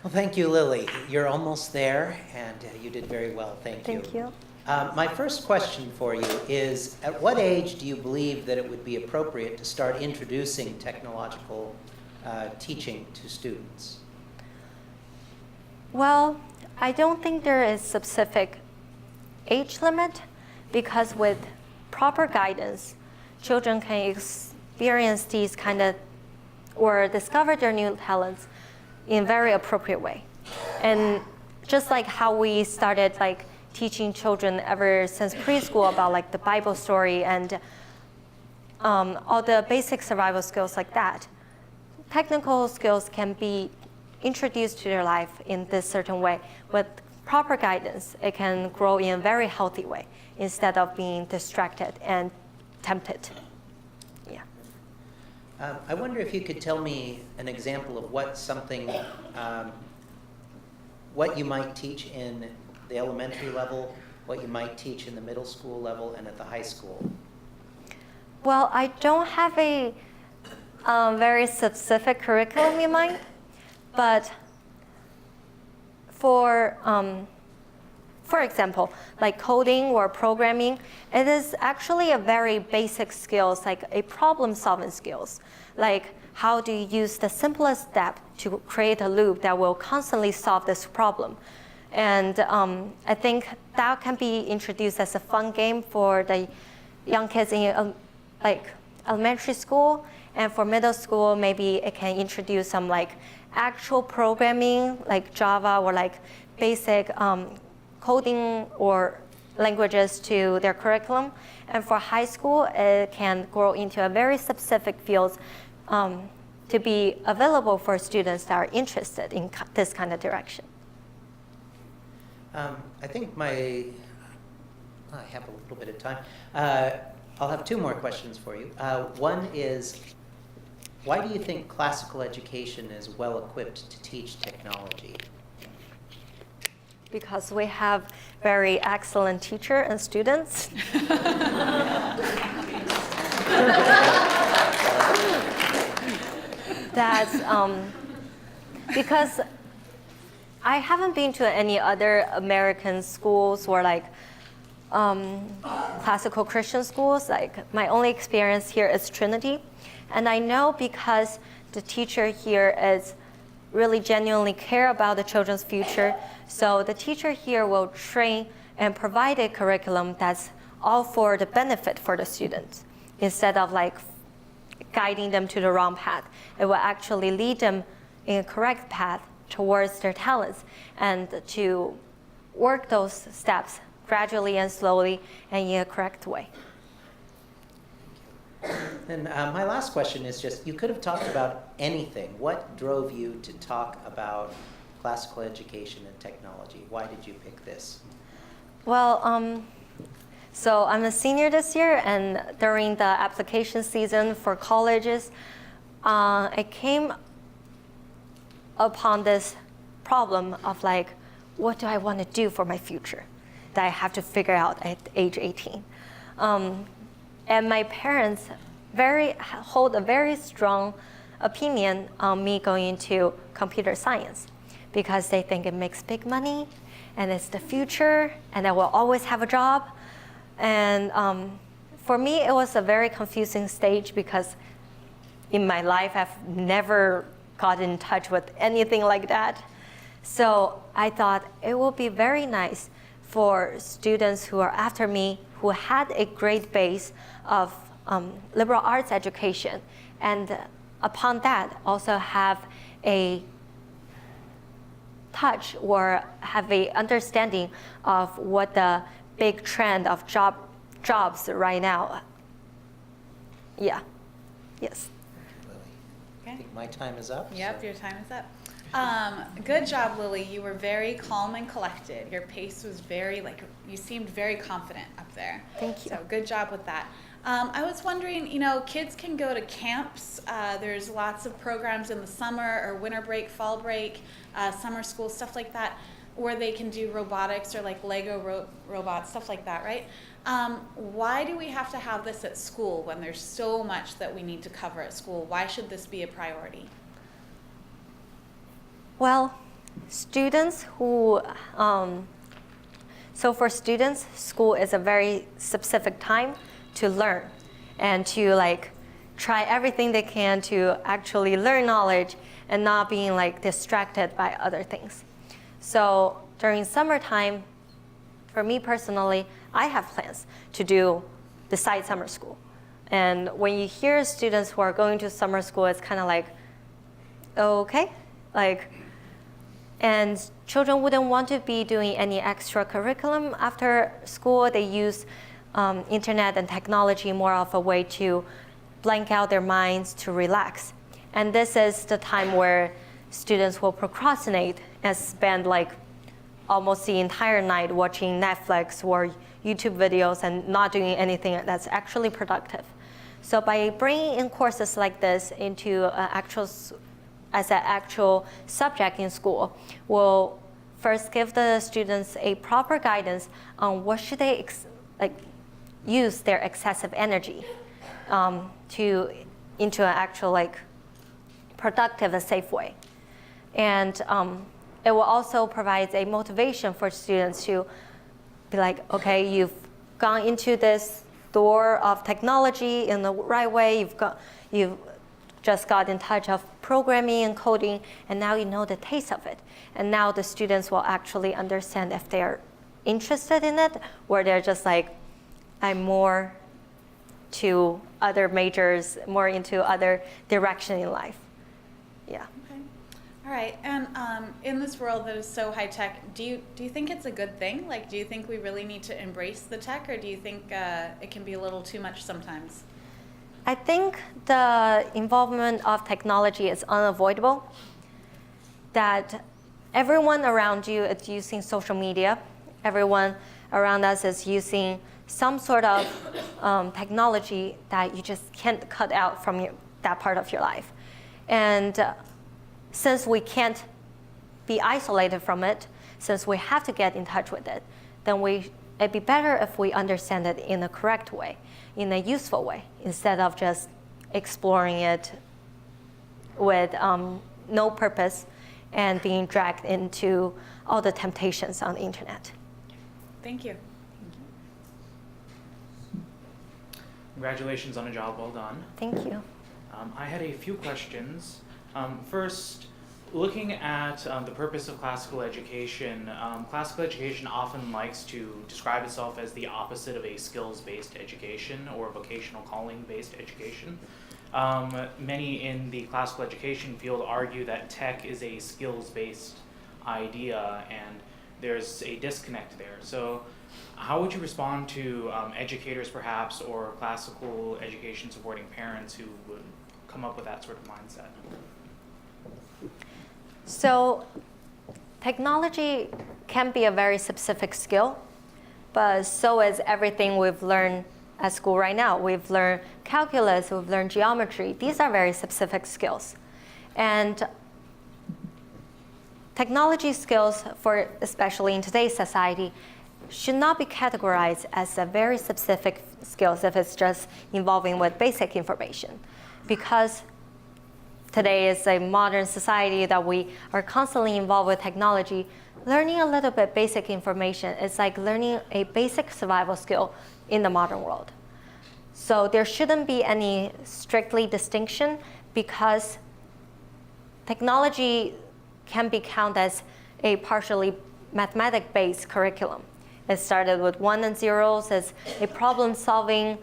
Well, thank you, Lily. You're almost there, and you did very well. Thank you. Thank you. My first question for you is, at what age do you believe that it would be appropriate to start introducing technological teaching to students? Well, I don't think there is specific age limit because with proper guidance, children can experience these kind of or discover their new talents in a very appropriate way. And just like how we started like teaching children ever since preschool about like the Bible story and all the basic survival skills like that, technical skills can be introduced to their life in this certain way. With proper guidance, it can grow in a very healthy way instead of being distracted and tempted. Yeah. I wonder if you could tell me an example of what you might teach in the elementary level, what you might teach in the middle school level, and at the high school. Well, I don't have a very specific curriculum in mind, but for example, like coding or programming, it is actually a very basic skills, like a problem-solving skills. Like how do you use the simplest step to create a loop that will constantly solve this problem? And I think that can be introduced as a fun game for the young kids in like elementary school, and for middle school, maybe it can introduce some like actual programming, like Java or like basic coding or languages to their curriculum. And for high school, it can grow into a very specific fields to be available for students that are interested in this kind of direction. I think I have a little bit of time. I'll have two more questions for you. One is, why do you think classical education is well equipped to teach technology? Because we have very excellent teacher and students. That's because I haven't been to any other American schools or like classical Christian schools. Like my only experience here is Trinity. And I know because the teacher here is really genuinely care about the children's future. So the teacher here will train and provide a curriculum that's all for the benefit for the students instead of like guiding them to the wrong path. It will actually lead them in a correct path towards their talents and to work those steps gradually and slowly and in a correct way. And my last question is just, you could have talked about anything. What drove you to talk about classical education and technology? Why did you pick this? Well, so I'm a senior this year, and during the application season for colleges, I came upon this problem of like, what do I want to do for my future that I have to figure out at age 18? And my parents hold a very strong opinion on me going into computer science because they think it makes big money and it's the future and I will always have a job. And for me, it was a very confusing stage because in my life, I've never got in touch with anything like that. So I thought it would be very nice for students who are after me who had a great base of liberal arts education, and upon that also have a touch or have a understanding of what the big trend of jobs right now. Yeah. Yes. Lily, I Okay. think my time is up. Yep, so- your time is up. Good job, Lily. You were very calm and collected. Your pace was very, you seemed very confident up there. Thank you. So good job with that. I was wondering, kids can go to camps. There's lots of programs in the summer or winter break, fall break, summer school, stuff like that, where they can do robotics or like Lego robots, stuff like that, right? Why do we have to have this at school when there's so much that we need to cover at school? Why should this be a priority? Well, students who, so for students, school is a very specific time to learn and to like try everything they can to actually learn knowledge and not being like distracted by other things. So during summertime, for me personally, I have plans to do besides summer school. And when you hear students who are going to summer school, it's kind of like, okay, like, and children wouldn't want to be doing any extra curriculum after school. They use internet and technology more of a way to blank out their minds, to relax. And this is the time where students will procrastinate and spend like almost the entire night watching Netflix or YouTube videos and not doing anything that's actually productive. So by bringing in courses like this into as an actual subject in school, we'll first give the students a proper guidance on what should they use their excessive energy into an actual like productive and safe way. And it will also provide a motivation for students to be like, okay, you've gone into this door of technology in the right way, you've just got in touch of programming and coding, and now you know the taste of it. And now the students will actually understand if they're interested in it, or they're just like, I'm more to other majors, more into other direction in life. Yeah. Okay. All right. And in this world that is so high tech, do you think it's a good thing? Like, do you think we really need to embrace the tech, or do you think it can be a little too much sometimes? I think the involvement of technology is unavoidable. That everyone around you is using social media. Everyone around us is using some sort of technology that you just can't cut out from that part of your life. And since we can't be isolated from it, since we have to get in touch with it, then it'd be better if we understand it in a correct way, in a useful way, instead of just exploring it with no purpose and being dragged into all the temptations on the internet. Thank you. Congratulations on a job well done. Thank you. I had a few questions. First, looking at the purpose of classical education often likes to describe itself as the opposite of a skills-based education or vocational calling-based education. Many in the classical education field argue that tech is a skills-based idea, and there's a disconnect there. So how would you respond to educators perhaps, or classical education supporting parents who would come up with that sort of mindset? So technology can be a very specific skill, but so is everything we've learned at school right now. We've learned calculus, we've learned geometry. These are very specific skills. And technology skills, for especially in today's society, should not be categorized as a very specific skills if it's just involving with basic information. Because today is a modern society that we are constantly involved with technology, learning a little bit basic information is like learning a basic survival skill in the modern world. So there shouldn't be any strictly distinction, because technology can be counted as a partially mathematic-based curriculum. It started with 1 and zeros as a problem-solving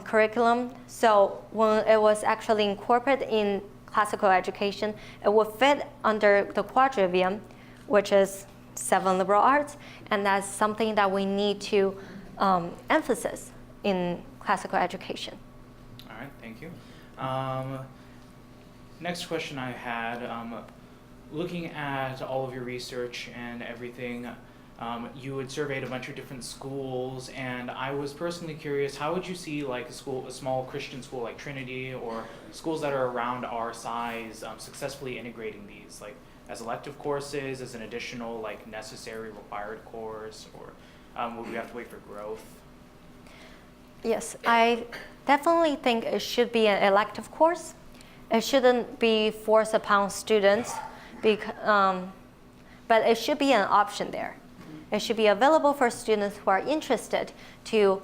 curriculum. So when it was actually incorporated in classical education, it would fit under the quadrivium, which is 7 liberal arts, and that's something that we need to emphasize in classical education. All right, thank you. Next question I had, looking at all of your research and everything, you had surveyed a bunch of different schools, and I was personally curious, how would you see like a small Christian school like Trinity, or schools that are around our size, successfully integrating these, like as elective courses, as an additional like necessary required course, or would we have to wait for growth? Yes, I definitely think it should be an elective course. It shouldn't be forced upon students, but it should be an option there. It should be available for students who are interested to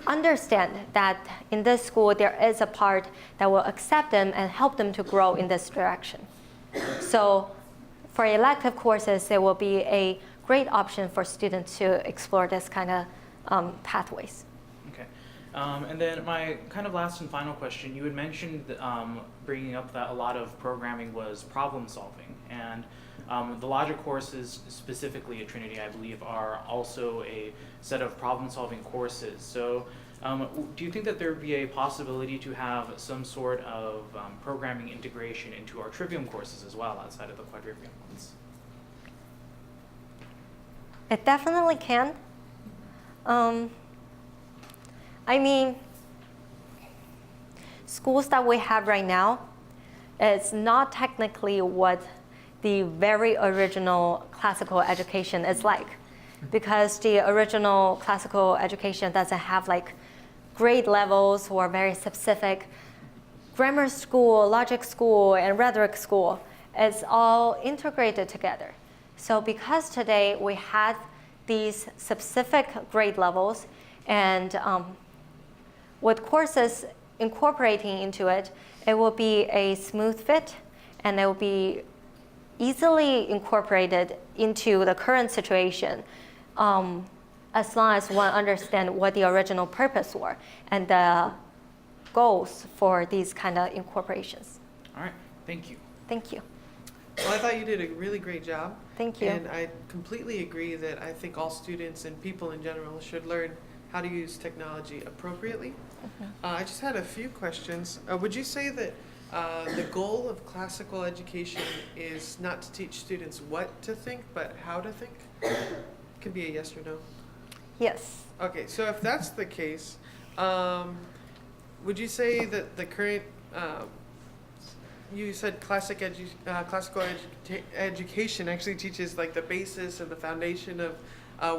understand that in this school there is a part that will accept them and help them to grow in this direction. So for elective courses, there will be a great option for students to explore this kind of pathways. Okay. And then my kind of last and final question, you had mentioned bringing up that a lot of programming was problem solving, and the logic courses specifically at Trinity, I believe, are also a set of problem solving courses. So do you think that there would be a possibility to have some sort of programming integration into our trivium courses as well, outside of the quadrivium ones? It definitely can. I mean, schools that we have right now, it's not technically what the very original classical education is like, because the original classical education doesn't have like grade levels or very specific. Grammar school, logic school, and rhetoric school, it's all integrated together. So because today we have these specific grade levels, and with courses incorporating into it, it will be a smooth fit, and it will be easily incorporated into the current situation, as long as one understands what the original purpose were and the goals for these kind of incorporations. All right, thank you. Thank you. Well, I thought you did a really great job. Thank you. And I completely agree that I think all students and people in general should learn how to use technology appropriately. I just had a few questions. Would you say that the goal of classical education is not to teach students what to think, but how to think? Could be a yes or no. Yes. Okay, so if that's the case, would you say that the current, you said classical education actually teaches like the basis and the foundation of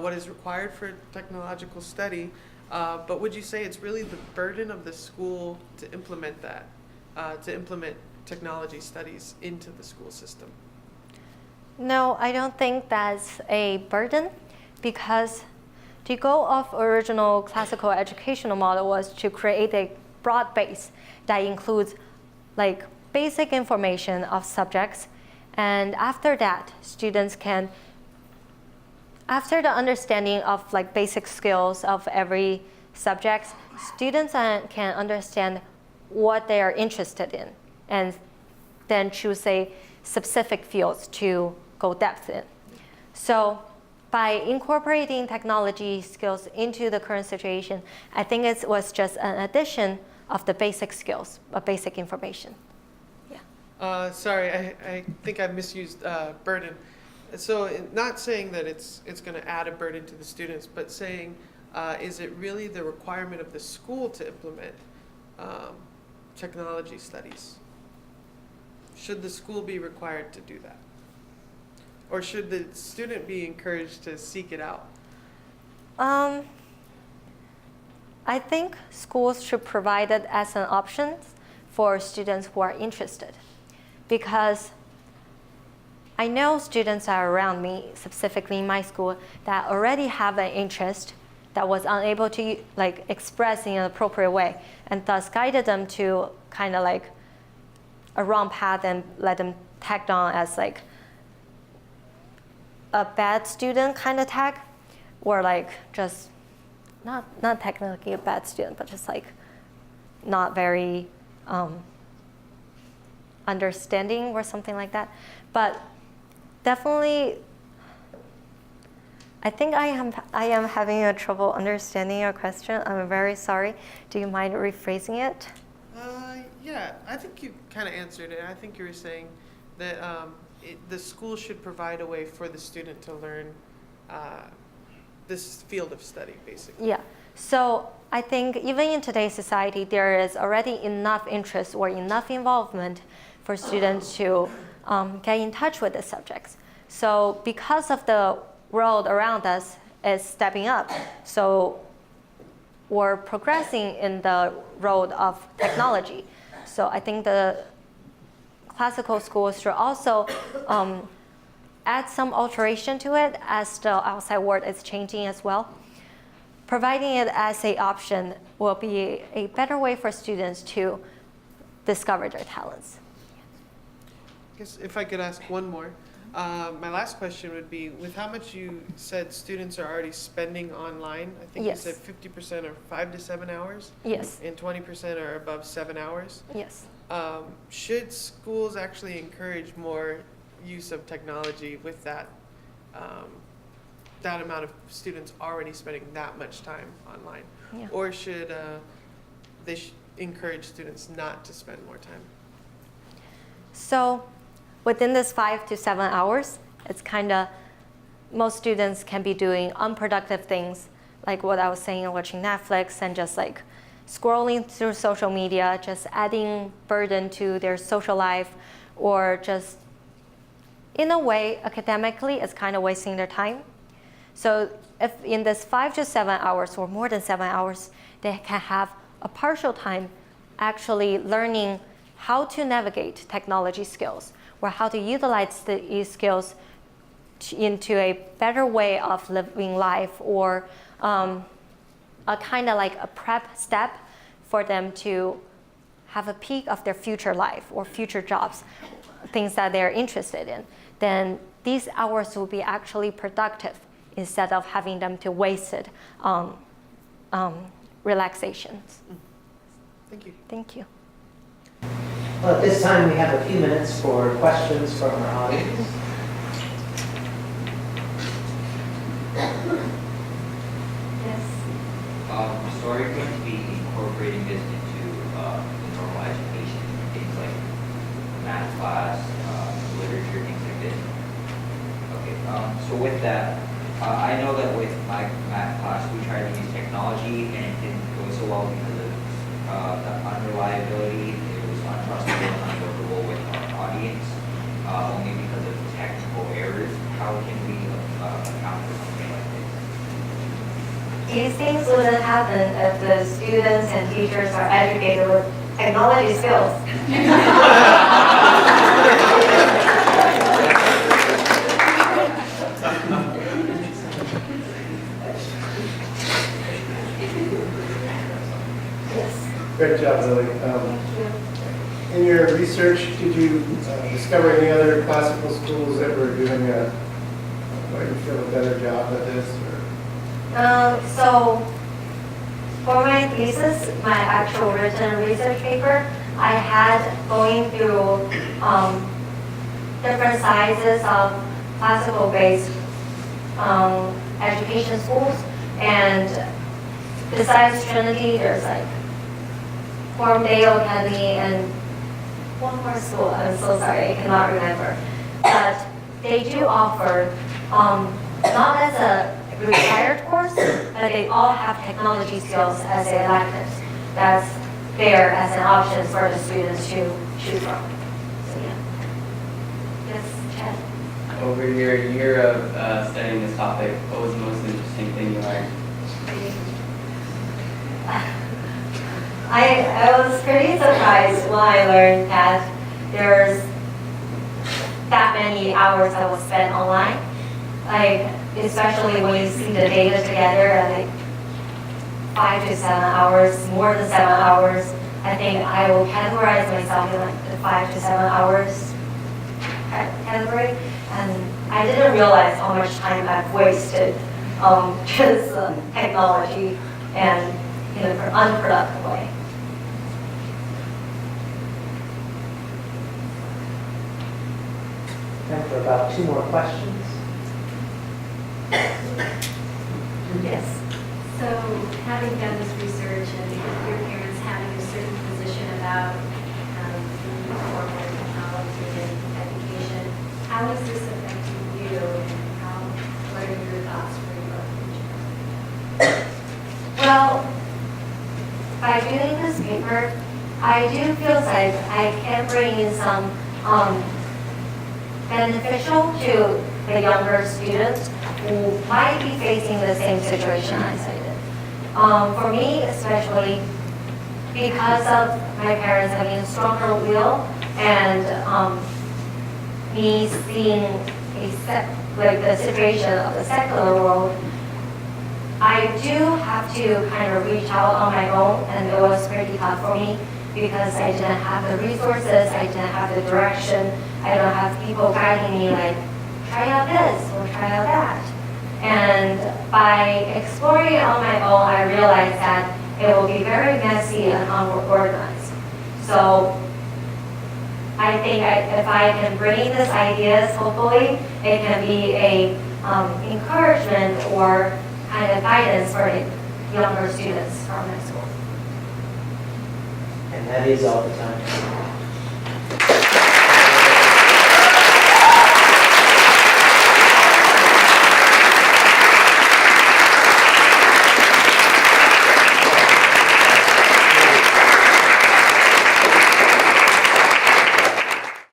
what is required for technological study, but would you say it's really the burden of the school to implement that, to implement technology studies into the school system? No, I don't think that's a burden, because the goal of original classical educational model was to create a broad base that includes like basic information of subjects, and after that, students can, after the understanding of like basic skills of every subject, students can understand what they are interested in, and then choose a specific fields to go depth in. So by incorporating technology skills into the current situation, I think it was just an addition of the basic skills, of basic information. Yeah. Sorry, I think I misused burden. So not saying that it's going to add a burden to the students, but saying, is it really the requirement of the school to implement technology studies? Should the school be required to do that? Or should the student be encouraged to seek it out? I think schools should provide it as an option for students who are interested, because I know students are around me, specifically in my school, that already have an interest that was unable to like express in an appropriate way, and thus guided them to kind of like a wrong path and let them tagged on as like a bad student kind of tag, or like just not technically a bad student, but just like not very understanding or something like that. But definitely, I think I am having a trouble understanding your question. I'm very sorry. Do you mind rephrasing it? Yeah, I think you kind of answered it. I think you were saying that the school should provide a way for the student to learn this field of study, basically. Yeah. So I think even in today's society, there is already enough interest or enough involvement for students to get in touch with the subjects. So because of the world around us is stepping up, so we're progressing in the road of technology. So I think the classical schools should also add some alteration to it as the outside world is changing as well. Providing it as an option will be a better way for students to discover their talents. I guess if I could ask one more. My last question would be, with how much you said students are already spending online, I think Yes. you said 50% are 5 to 7 hours, Yes, and 20% are above 7 hours. yes. Should schools actually encourage more use of technology with that, that amount of students already spending that much time online? Yeah. Or should they encourage students not to spend more time? So within this 5 to 7 hours, it's kind of, most students can be doing unproductive things, like what I was saying, watching Netflix and just like scrolling through social media, just adding burden to their social life, or just, in a way, academically, it's kind of wasting their time. So if in this 5 to 7 hours or more than 7 hours, they can have a partial time actually learning how to navigate technology skills, or how to utilize these skills into a better way of living life, or a kind of like a prep step for them to have a peak of their future life or future jobs, things that they're interested in, then these hours will be actually productive instead of having them to waste it on relaxations. Thank you. Thank you. Well, at this time, we have a few minutes for questions from our audience. Yes. So are you going to be incorporating this into the normal education, things like math class, literature, things like this? Okay, so with that, I know that with my math class, we tried to use technology and it didn't go so well because of the unreliability. It was untrustable and unworkable with our audience, only because of technical errors. How can we account for something like this? These things wouldn't happen if the students and teachers are educated with technology skills. Great job, Lily. In your research, did you discover any other classical schools that were doing what you feel a better job at this? So for my thesis, my actual written research paper, I had going through different sizes of classical-based education schools, and besides Trinity, there's like Formdale Academy and one more school. I'm so sorry, I cannot remember. But they do offer, not as a required course, but they all have technology skills as an elective. That's there as an option for the students to choose from. So yeah. Yes, Chad. Over your year of studying this topic, what was the most interesting thing you learned? I was pretty surprised when I learned that there's that many hours that was spent online. Like, especially when you see the data together, like 5 to 7 hours, more than 7 hours. I think I will categorize myself in like the 5 to 7 hours category. And I didn't realize how much time I've wasted just technology and in an unproductive way. Time for about 2 more questions. Yes. So, having done this research and your parents having a certain position about the forward technology and education, how is this affecting you, and what are your thoughts for your future? Well, by doing this paper, I do feel like I can bring in some beneficial to the younger students who might be facing the same situation as I did. For me, especially because of my parents having a stronger will and me seeing like the situation of the secular world, I do have to kind of reach out on my own, and it was pretty tough for me because I didn't have the resources, I didn't have the direction, I don't have people guiding me like, try out this or try out that. And by exploring it on my own, I realized that it will be very messy and unorganized. So I think if I can bring these ideas, hopefully, it can be a encouragement or kind of guidance for the younger students from my school. And that is all the time.